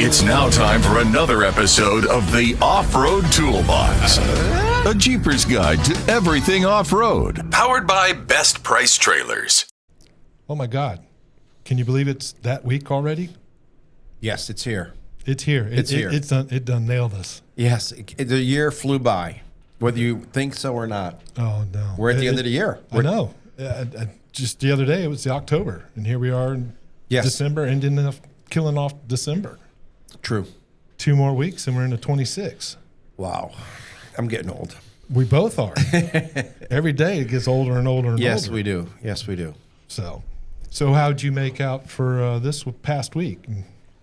It's now time for another episode of the Off-Road Toolbox. A Jeepers guide to everything off-road. Powered by Best Price Trailers. Oh my God. Can you believe it's that week already? Yes, it's here. It's here. It's here. It done nailed us. Yes, the year flew by, whether you think so or not. Oh, no. We're at the end of the year. I know. Just the other day, it was the October, and here we are in December, killing off December. True. 2 more weeks, and we're in the 26. Wow. I'm getting old. We both are. Every day it gets older and older and older. Yes, we do. Yes, we do. So how'd you make out for this past week?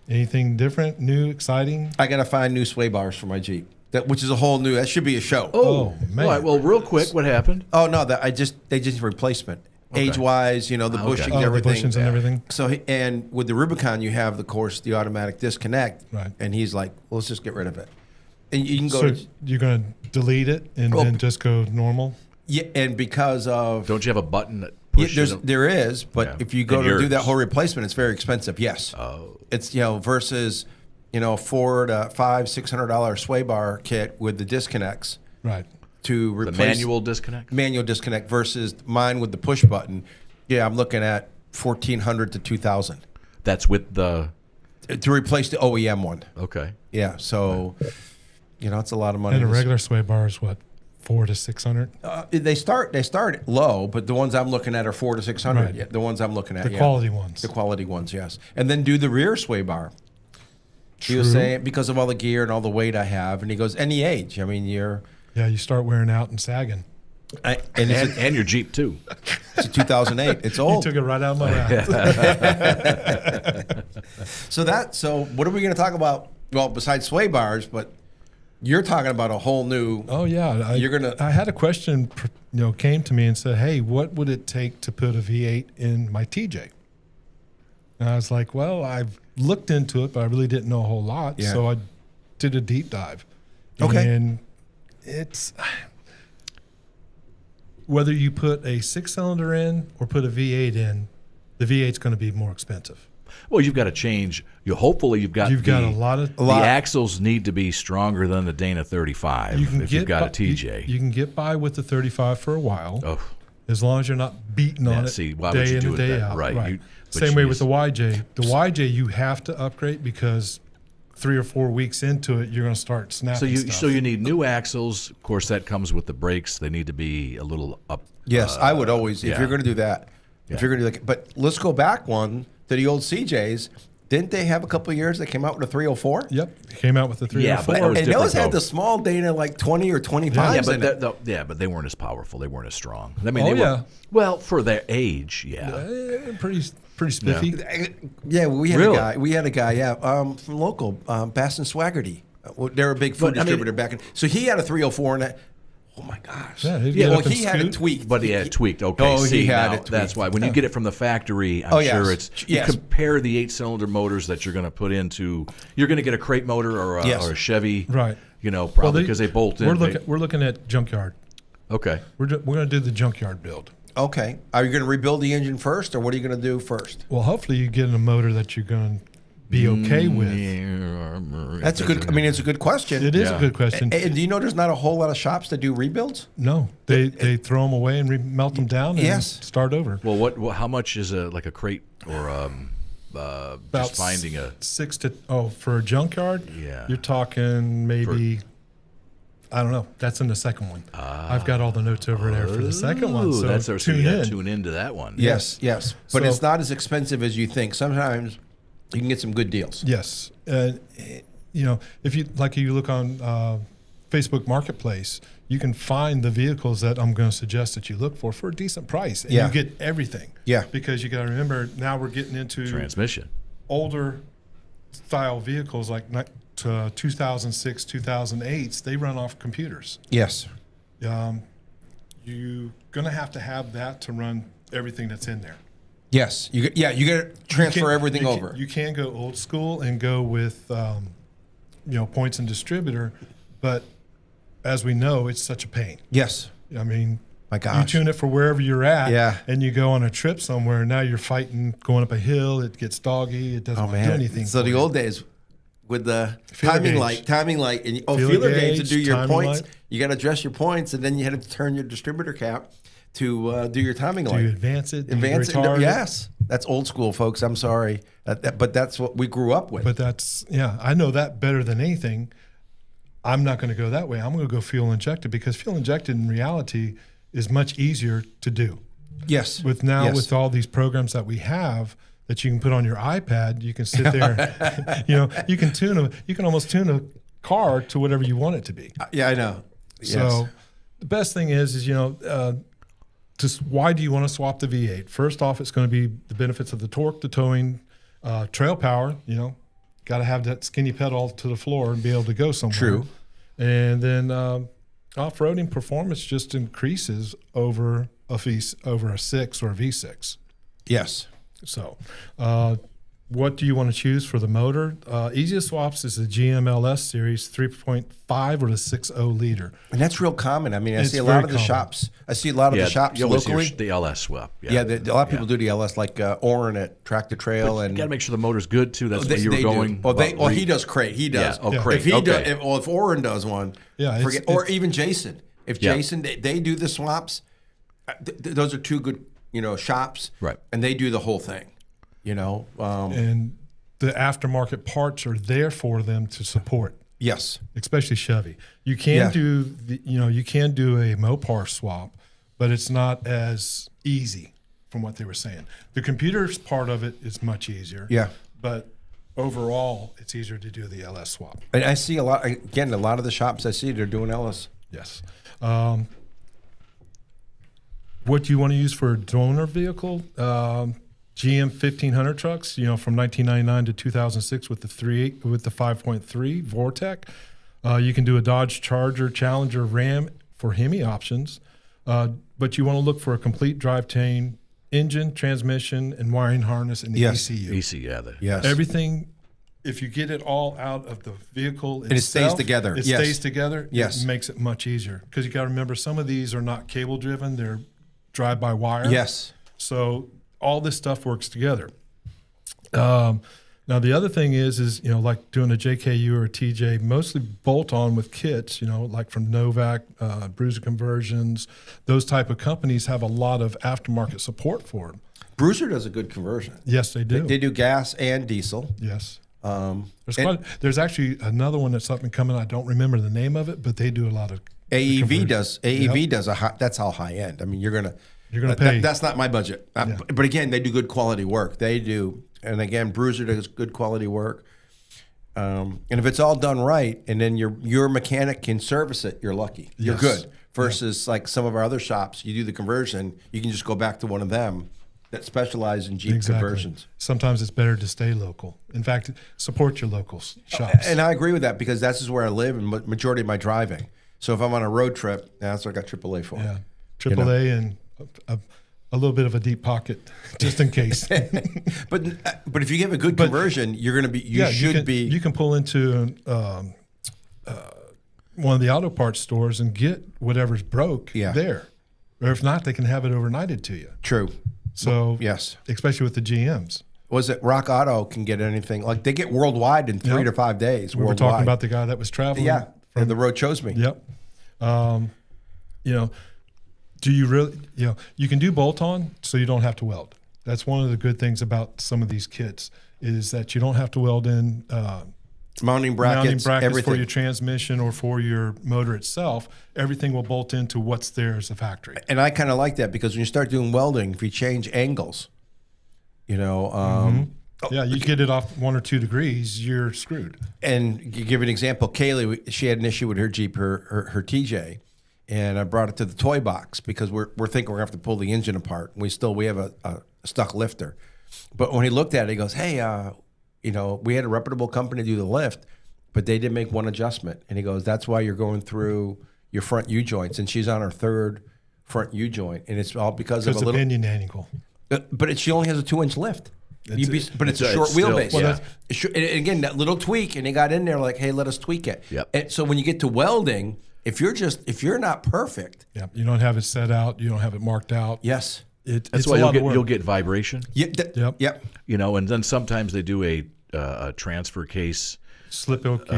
Anything different, new, exciting? I got to find new sway bars for my Jeep, which is a whole new, that should be a show. Oh, man. All right, well, real quick, what happened? Oh, no, they just need replacement. Okay. Age-wise, the bushings, everything. The bushings and everything. So, and with the Rubicon, you have, of course, the automatic disconnect. Right. And he's like, well, let's just get rid of it. And you can go So you're going to delete it and then just go normal? Yeah, and because of... Don't you have a button that pushes it? There is, but if you go to do that whole replacement, it's very expensive, yes. Oh. It's, versus, $400 to $600 sway bar kit with the disconnects. Right. To The replace... manual disconnect? Manual disconnect versus mine with the push button. Yeah, I'm looking at $1,400 to $2,000. That's with the... To replace the OEM one. Okay. Yeah, so, it's a lot of money. And a regular sway bar is what, 400 to 600? They start low, but the ones I'm looking at are 400 to 600. Right. Yeah, the ones I'm looking at, The quality ones. The quality ones, yes. And then do the rear sway bar. True. He was saying, because of all the gear and all the weight I have, and he goes, any age. I mean, you're... Yeah, you start wearing out and sagging. And your Jeep, too. It's a 2008. It's old. You took it right out of my mouth. So what are we going to talk about? Well, besides sway bars, but you're talking about a whole new... Oh, yeah. I had a question, came to me and said, hey, what would it take to put a V8 in my TJ? And I was like, well, I've looked into it, but I really didn't know a whole lot. Yeah. So I did a deep dive. Okay. And it's... Whether you put a 6-cylinder in or put a V8 in, the V8's going to be more expensive. Well, you've got to change. Hopefully, you've got a lot of... The axles need to be stronger than the Dana 35 if you've got a TJ. You can get by with the 35 for a while. Oh. As long as you're not beating on it why day would you in do and it day that? out. Right. Same way with the YJ. The YJ, you have to upgrade because 3 or 4 weeks into it, you're going to start snapping stuff. So you need new axles. Of course, that comes with the brakes. They need to be a little up. Yes, I would always, if you're going to do that, if you're going to do that. But let's go back one to the old CJs. Didn't they have a couple of years that came out with a 304? Yep, it came out with the 304. Yeah, but and those had the small Dana like 20 or 25 in it. But they weren't as powerful. They weren't as strong. I mean, well, for their age, pretty spiffy. Yeah, we had a guy, from local, Bass and Swaggerty. They were a big food distributor back in. So he had a 304 and oh my gosh. He had it tweaked. But he had it tweaked. Okay. Oh, he had it tweaked. That's why. When you get it from the factory, I'm sure it's... You compare the 8-cylinder motors that you're going to put into... You're going to get a crate motor or a Chevy. Right. Probably because they bolt in. We're looking at junkyard. Okay. We're going to do the junkyard build. Okay. Are you going to rebuild the engine first, or what are you going to do first? Well, hopefully you get a motor that you're going to be okay with. That's a good. It's a good question. It is a good question. And do you know there's not a whole lot of shops that do rebuilds? No, they throw them away and melt them down and start over. Well, how much is a crate or just finding a 6 to for a junkyard? Yeah, you're talking maybe. I don't know. That's in the second one. I've got all the notes over there for the second one. So tune into that one. Yes. But it's not as expensive as you think. Sometimes you can get some good deals. Yes. If you look on Facebook Marketplace, you can find the vehicles that I'm going to suggest that you look for a decent price. And you get everything. Yeah. Because you got to remember, now we're getting into transmission. Older style vehicles like 2006, 2008s, they run off computers. Yes. You're going to have that to run everything that's in there. Yes. You got to transfer everything over. You can go old school and go with, points and distributor, but as we know, it's such a pain. Yes. I mean, my gosh. You tune it for wherever you're at, and you go on a trip somewhere, and now you're fighting, going up a hill, it gets doggy, it doesn't do anything. So the old days, with the timing light, and feeler gauge to do your points. Light. You got to adjust your points, and then you had to turn your distributor cap to do your timing light. Do you advance it? Advance it? Yes. That's old school, folks. I'm sorry. But that's what we grew up with. But I know that better than anything. I'm not going to go that way. I'm going to go fuel injected, because fuel injected in reality is much easier to do. Yes. With all these programs that we have that you can put on your iPad, you can sit there, you can almost tune a car to whatever you want it to be. Yeah, I know. So the best thing is just why do you want to swap the V8? First off, it's going to be the benefits of the torque, the towing, trail power. Got to have that skinny pedal to the floor and be able to go somewhere. True. And then off-roading performance just increases over a 6 or a V6. Yes. So what do you want to choose for the motor? Easiest swaps is the GM LS series 3.5 or the 6.0 liter. And that's real common. I mean, I see a lot of the shops. Locally. The LS swap. Yeah, a lot of people do the LS, like Oren at Tractor Trail. And you got to make sure the motor's good, too. That's where you were going. He does crate. He does. Yeah. Crate. If Oren does one, forget. Or even Jason. If Jason, they do the swaps, those are two good shops. Right. And they do the whole thing. And the aftermarket parts are there for them to support. Yes, especially Chevy. You can do you can do a Mopar swap, but it's not as easy from what they were saying. The computer's part of it is much easier. Yeah, but overall, it's easier to do the LS swap. And I see a lot of the shops I see, they're doing LS. Yes. What do you want to use for a donor vehicle? GM 1500 trucks, from 1999 to 2006 with the 5.3 Vortec. You can do a Dodge Charger, Challenger, Ram for Hemi options, but you want to look for a complete drivetrain, engine, transmission, and wiring harness in the ECU. Yes. Everything. If you get it all out of the vehicle itself, and it stays together. It stays together. Yes. It makes it much easier, because you got to remember, some of these are not cable driven; they're drive-by-wire. Yes. So all this stuff works together. Now the other thing is like doing a JKU or a TJ, mostly bolt on with kits, like from Novak, Bruiser Conversions, those type of companies have a lot of aftermarket support for them. Bruiser does a good conversion. Yes, they do. They do gas and diesel. Yes. There's actually another one that's up and coming. I don't remember the name of it, but they do a lot of AEV does that's how high end. I mean, you're gonna pay. That's not my budget. But again, they do good quality work. They do, and again, Bruiser does good quality work. And if it's all done right, and then your mechanic can service it, you're lucky. You're good. Versus like some of our other shops, you do the conversion, you can just go back to one of them that specialize in Jeep conversions. Sometimes it's better to stay local. In fact, support your local shops. And I agree with that, because that's just where I live and majority of my driving. So if I'm on a road trip, that's what I got AAA for. Yeah, AAA and a little bit of a deep pocket, just in case. but if you give a good conversion, you're going to be. You can pull into one of the auto parts stores and get whatever's broke there, or if not, they can have it overnighted to you. True. So yes, especially with the GMs. Was it Rock Auto can get anything, like they get worldwide in 3 to 5 days. We were talking about the guy that was traveling. Yeah, from the road chose me. Yep. Do you really, you can do bolt-on, so you don't have to weld. That's one of the good things about some of these kits, is that you don't have to weld in mounting brackets everything for your transmission or for your motor itself. Everything will bolt into what's there as a factory. And I kind of like that, because when you start doing welding, if you change angles, you get it off 1 or 2 degrees, you're screwed. And you give an example, Kaylee, she had an issue with her Jeep, her TJ. And I brought it to the toy box, because we're thinking we're going to have to pull the engine apart. We have a stuck lifter. But when he looked at it, he goes, hey, we had a reputable company do the lift, but they did make one adjustment. And he goes, that's why you're going through your front U-joints. And she's on her 3rd front U-joint. And it's all because of a little pinion angle. But she only has a 2-inch lift. But it's a short wheelbase. And again, that little tweak, and he got in there like, hey, let us tweak it. Yep. And so when you get to welding, if you're not perfect, you don't have it set out, you don't have it marked out. Yes, that's why you'll get vibration. Yep. And then sometimes they do a a transfer case. Slip yoke,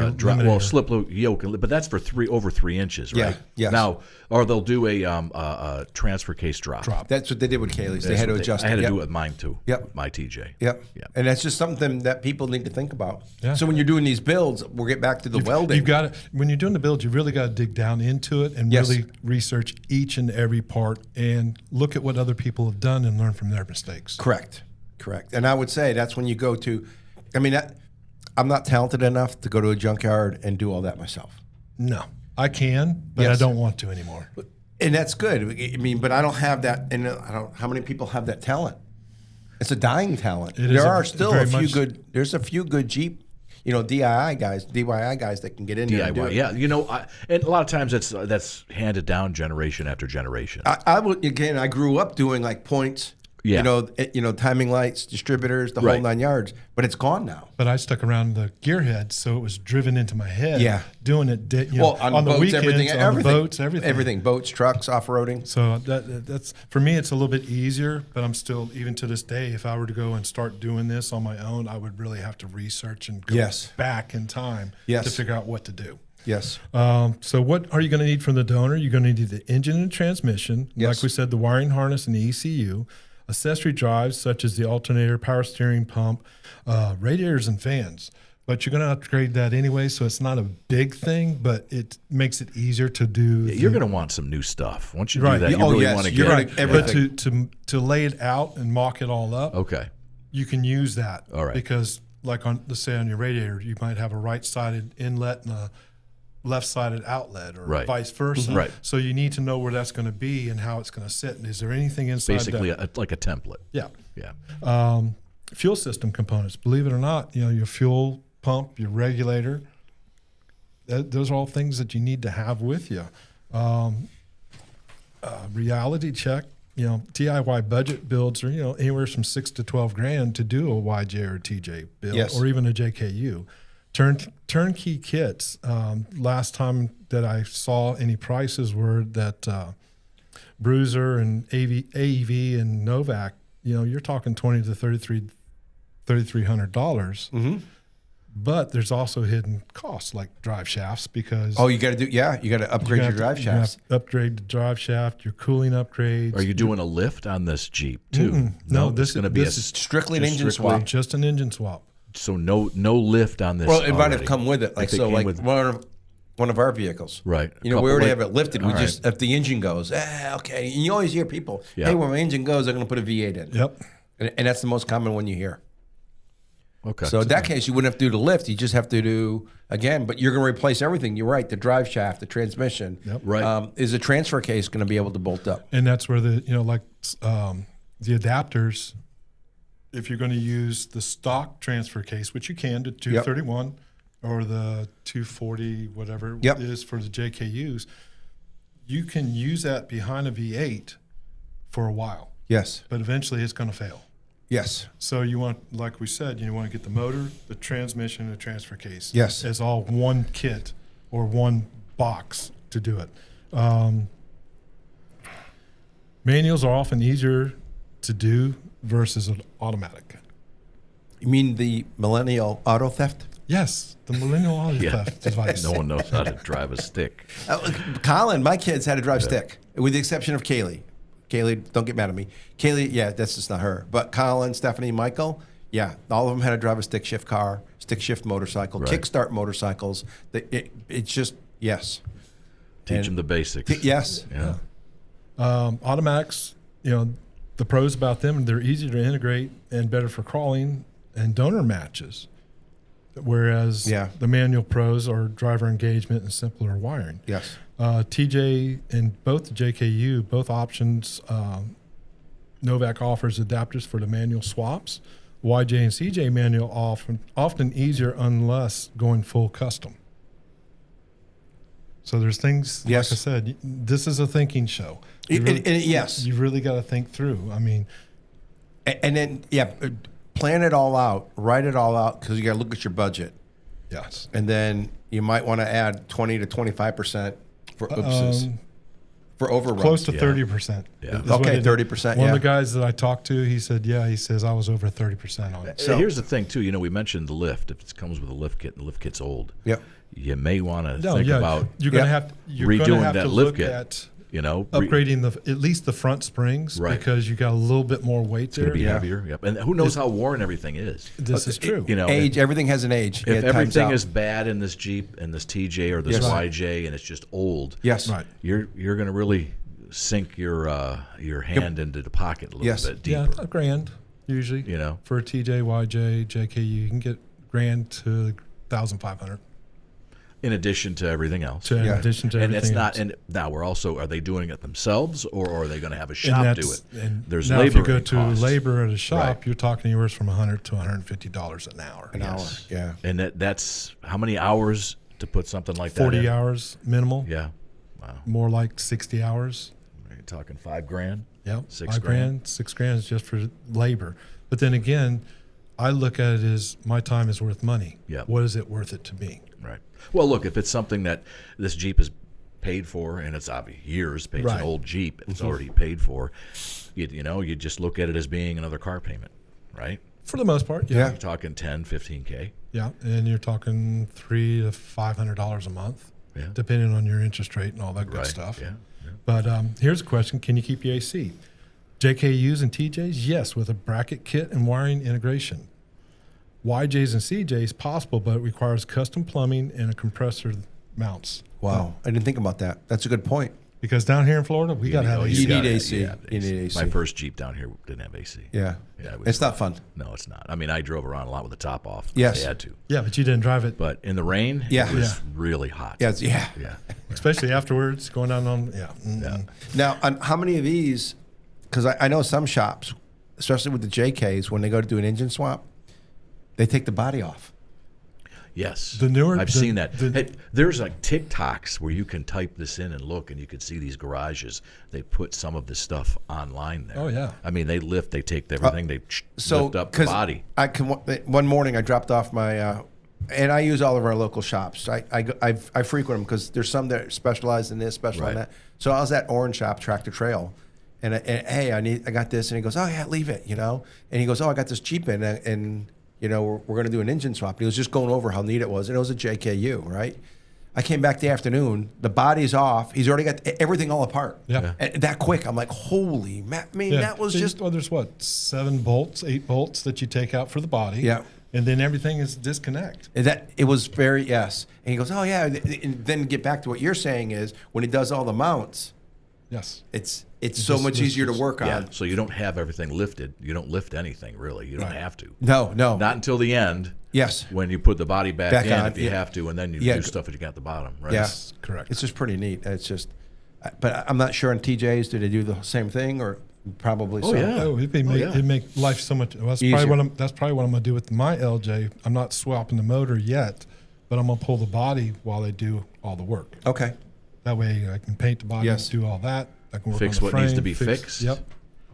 slip yoke, but that's for over 3 inches, right? Yeah. Yes. Now, or they'll do a transfer case drop. That's what they did with Kaylee's. They had to adjust. I had to do it with mine too. Yep. My TJ. Yep. And that's just something that people need to think about. Yeah. So when you're doing these builds, we'll get back to the welding. You've got to, when you're doing the build, you really got to dig down into it and really research each and every part and look at what other people have done and learn from their mistakes. Correct. And I would say that's when you go to, I'm not talented enough to go to a junkyard and do all that myself. No, I can, but I don't want to anymore. And that's good. But I don't have that. And how many people have that talent? It's a dying talent. There are still a few good. There's a few good Jeep, DIY guys that can get in there. And do it. Yeah. And a lot of times that's handed down generation after generation. I grew up doing like points. Yeah. Timing lights, distributors, the whole 9 yards, but it's gone now. But I stuck around the gearhead, so it was driven into my head. Yeah. Doing it, on the boats, weekends, everything. the boats, everything. Everything, boats, trucks, off-roading. So that's, for me, it's a little bit easier, but I'm still, even to this day, if I were to go and start doing this on my own, I would really have to research and go back in time to figure out what to do. Yes. So what are you going to need from the donor? You're going to need the engine and transmission, like we said, the wiring harness and the ECU, accessory drives such as the alternator, power steering pump, radiators and fans. But you're going to upgrade that anyway, so it's not a big thing, but it makes it easier to do. You're going to want some new stuff. Once you do that, you really want to get everything. But to lay it out and mock it all up, you can use that. All right. Because like let's say on your radiator, you might have a right-sided inlet and a left-sided outlet, or vice versa. Right. So you need to know where that's going to be and how it's going to sit. And is there anything inside? Basically, like a template. Yeah. Yeah. Fuel system components. Believe it or not, your fuel pump, your regulator. Those are all things that you need to have with you. Reality check. DIY budget builds are anywhere from $6,000 to $12,000 to do a YJ or a TJ build, or even a JKU. Turnkey kits. Last time that I saw any prices were that Bruiser and AEV and Novak. You're talking $2,000 to $3,300. Mm-hmm. But there's also hidden costs like drive shafts because you got to upgrade your drive shafts. Upgrade the drive shaft, your cooling upgrades. Are you doing a lift on this Jeep too? No, this is going to be strictly an engine swap. Just an engine swap. So no lift on this. Well, it might have come with it, like one of our vehicles, right? We already have it lifted. We just if the engine goes, okay. And you always hear people, hey, when my engine goes, they're going to put a V8 in. Yep. And that's the most common one you hear. Okay. So in that case, you wouldn't have to do the lift. You just have to do again, but you're going to replace everything. You're right. The drive shaft, the transmission. Yep. Right. Is a transfer case going to be able to bolt up? And that's where the the adapters. If you're going to use the stock transfer case, which you can, to 231 or the 240, whatever it is for the JKUs, you can use that behind a V8 for a while. Yes. But eventually it's going to fail. Yes. So you want, like we said, you want to get the motor, the transmission, and the transfer case. Yes. As all one kit or one box to do it. Manuals are often easier to do versus an automatic. You mean the millennial auto theft? Yes, the millennial auto theft device. No one knows how to drive a stick. Colin, my kids had to drive stick, with the exception of Kaylee. Kaylee, don't get mad at me. Kaylee, that's just not her. But Colin, Stephanie, Michael, all of them had to drive a stick shift car, stick shift motorcycle, kickstart motorcycles. It's just, yes. Teach them the basics. Yes. Yeah. Automatics, the pros about them, they're easier to integrate and better for crawling and donor matches. Whereas the manual pros are driver engagement and simpler wiring. Yes. TJ and both the JKU, both options, Novak offers adapters for the manual swaps. YJ and CJ manual often easier unless going full custom. So there's things, like I said, this is a thinking show. You really got to think through. I mean. And then, plan it all out, write it all out, because you got to look at your budget. Yes. And then you might want to add 20 to 25% for oopses. For overruns. Close to 30%. Yeah. Okay, 30%. One of the guys that I talked to, he said, he says I was over 30% on it. So here's the thing, too. We mentioned the lift. If it comes with a lift kit and the lift kit's old, you may want to think about you're going to have redoing that lift kit. At upgrading at least the front springs, right, because you got a little bit more weight there. It's going to be heavier. Yep. And who knows how worn everything is? This is true. Age, everything has an age. If everything is bad in this Jeep and this TJ or this YJ and it's just old, right, you're going to really sink your hand into the pocket a little bit deeper. Yeah, $1,000 usually. For a TJ, YJ, JKU, you can get $1,000 to $1,500. In addition to everything else. In addition to everything and it's not. else. And now are they doing it themselves, or are they going to have a shop do it? And there's now labor. If you go to costs. labor at a shop, you're talking anywhere from $100 to $150 an hour. Yeah. And that's how many hours to put something like that? 40 hours minimal. Yeah. Wow. More like 60 hours. You're talking $5,000. Yep. $6,000. $6,000 is just for labor. But then again, I look at it as my time is worth money. Yeah. What is it worth it to me? Right. Well, look, if it's something that this Jeep is paid for, and it's obviously years paid, it's an old Jeep, it's already paid for, you just look at it as being another car payment, right? For the most part, You're talking $10,000, $15,000. Yeah, and you're talking $300 to $500 a month, depending on your interest rate and all that good stuff. Yeah. But here's a question: can you keep your AC? JKUs and TJs, yes, with a bracket kit and wiring integration. YJs and CJs possible, but it requires custom plumbing and a compressor mounts. Wow, I didn't think about that. That's a good point. Because down here in Florida, we got to have AC. You need AC. Yeah, you need AC. My first Jeep down here didn't have AC. Yeah. It it's not fun. No, it's not. I mean, I drove around a lot with the top off. Yes. I had to. Yeah, but you didn't drive it. But in the rain, it was really hot. Yeah. Especially afterwards, going down on, Now, on how many of these, because I know some shops, especially with the JKs, when they go to do an engine swap, they take the body off. Yes, I've seen that. There's like TikToks where you can type this in and look, and you can see these garages. They put some of this stuff online there. Oh yeah. I mean, they take everything, they lift up the body. One morning I dropped off my, and I use all of our local shops. I frequent them because there's some that specialize in this, in that. So I was at Orange Shop Tractor Trail, and hey, I got this, and he goes, oh yeah, leave it, and he goes, oh, I got this Jeep in, and we're going to do an engine swap. And he was just going over how neat it was. And it was a JKU, right? I came back the afternoon. The body's off. He's already got everything all apart. Yeah. And that quick. I'm like, holy, that was just... Well, there's 8 bolts that you take out for the body. Yeah. And then everything is disconnect. And it was very, yes. And he goes, oh, yeah. And then get back to what you're saying is when he does all the mounts, yes, it's so much easier to work on. So you don't have everything lifted. You don't lift anything, really. You don't have to. No. Not until the end. Yes. When you put the body back in, on, if you have to, and then you do stuff that you got at the bottom, right? Yes, correct. It's just pretty neat. It's just, but I'm not sure on TJs, do they do the same thing or probably so? Yeah. It'd make life so much. Well, that's probably what I'm going to do with my LJ. I'm not swapping the motor yet, but I'm going to pull the body while they do all the work. Okay. That way I can paint the body, do all that. I can work fix on the what frame, needs to be fixed. Yep.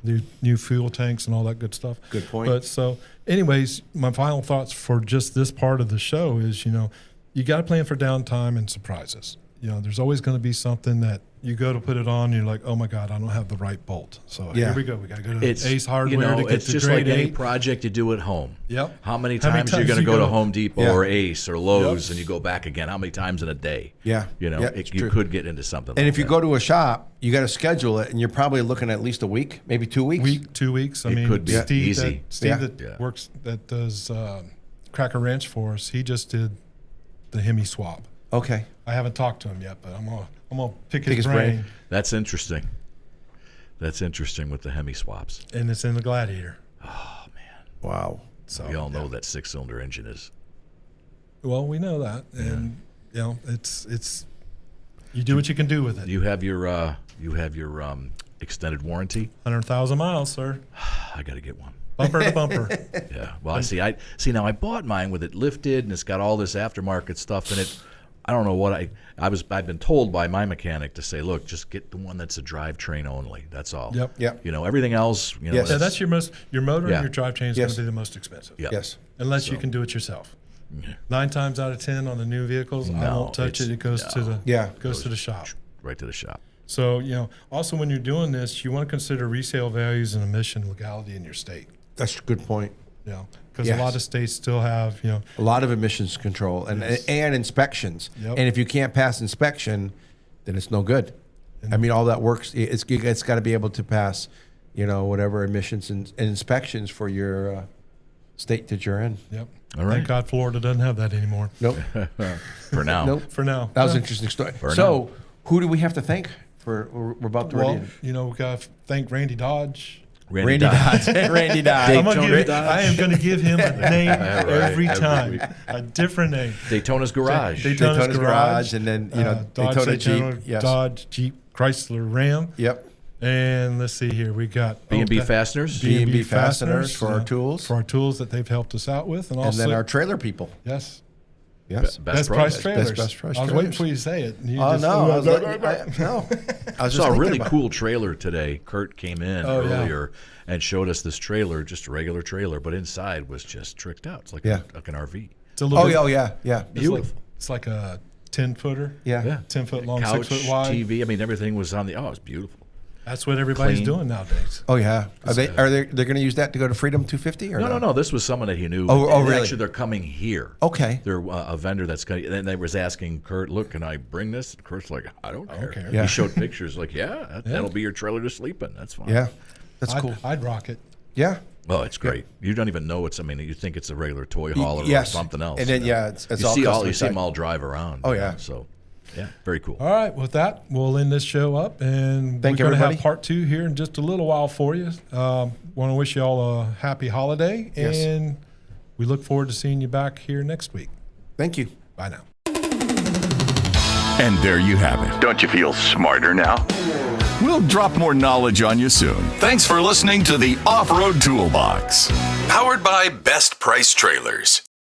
Do new fuel tanks and all that good stuff. Good point. But so, anyways, my final thoughts for just this part of the show is, you got to plan for downtime and surprises. There's always going to be something that you go to put it on and you're like, oh my God, I don't have the right bolt. So here we go. We got to go to Ace Hardware to get it's the just grade like any 8. project you do at home. Yep. How many times are you going to go to Home Depot or Ace or Lowe's and you go back again? How many times in a day? Yeah. You could get into something and like if you that. go to a shop, you got to schedule it, and you're probably looking at least a week, maybe 2 weeks. 2 weeks. It could be Steve easy. That does Cracker Ranch for us, he just did the Hemi swap. Okay. I haven't talked to him yet, but I'm gonna pick his brain. That's interesting. That's interesting with the Hemi swaps. And it's in the Gladiator. Oh man! Wow. So we all know that 6-cylinder engine is. Well, we know that, and it's you do what you can do with it. You have your extended warranty. 100,000 miles, sir. I got to get one. Bumper to bumper. Yeah. Well, now I bought mine with it lifted and it's got all this aftermarket stuff in it. I don't know what I've been told by my mechanic to say, look, just get the one that's a drivetrain only. That's all. Yep. Everything else, Yes. That's your motor and your drivetrain is going to be the most expensive. Yep. Yes. Unless you can do it yourself. 9 times out of 10 on the new vehicles, I won't touch it. It goes to the shop. Right to the shop. So, also when you're doing this, you want to consider resale values and emission legality in your state. That's a good point. Because a lot of states still have, A lot of emissions control and inspections. Yep. And if you can't pass inspection, then it's no good. I mean, all that works. It's got to be able to pass, whatever emissions and inspections for your state that you're in. Yep. All right. Thank God Florida doesn't have that anymore. Nope. For now. Nope. For now. That was an interesting story. now. Who do we have to thank for? We're about to Well, ready. we got to thank Randy Dodge. Randy Dodge. Randy Dodge. I am going to give him a name every time. week. A different name. Daytona's Garage. Daytona's Garage. and then Dodge, Daytona Jeep. Yes. Dodge, Jeep, Chrysler, Ram. Yep. And let's see here. We got B&B Fasteners. B&B Fasteners for our tools. For our tools that they've helped us out with. And And also, then our trailer people. yes. Yes. Best price trailers. Best price I was trailers. waiting for you to say it. and you Oh just- no! I was no. I saw a really cool trailer today. Kurt came in earlier and showed us this trailer, just a regular trailer, but inside was just tricked out. It's like, like an RV. It's a little bit, Yeah. Beautiful. It's like a 10-footer. Yeah. 10-foot long, Couch, 6 foot wide. TV. I mean, everything was on the. Oh, it's beautiful. That's what everybody's Clean. doing nowadays. Oh yeah. Are they going to use that to go to Freedom 250 or No. This was someone that he knew. Oh, And really? Actually, they're coming here. Okay. They're a vendor that's going. And they was asking Kurt, "Look, can I bring this?" And Kurt's like, "I don't care." care. Yeah. He showed pictures. Like, that'll be your trailer to sleep in. That's fine. Yeah. That's cool. I'd rock it. Yeah. Oh, it's great. You don't even know it's. I mean, you think it's a regular toy hauler or Yes. something else. And then it's you all see custom you see them side. all drive around. Oh, yeah. So, yeah, very cool. All right, with that, we'll end this show up, and Thank we're going to everybody. have part 2 here in just a little while for you. Want to wish you all a happy holiday, Yes. and we look forward to seeing you back here next week. Thank you. Bye now. And there you have it. Don't you feel smarter now? We'll drop more knowledge on you soon. Thanks for listening to the Off-Road Toolbox. Powered by Best Price Trailers.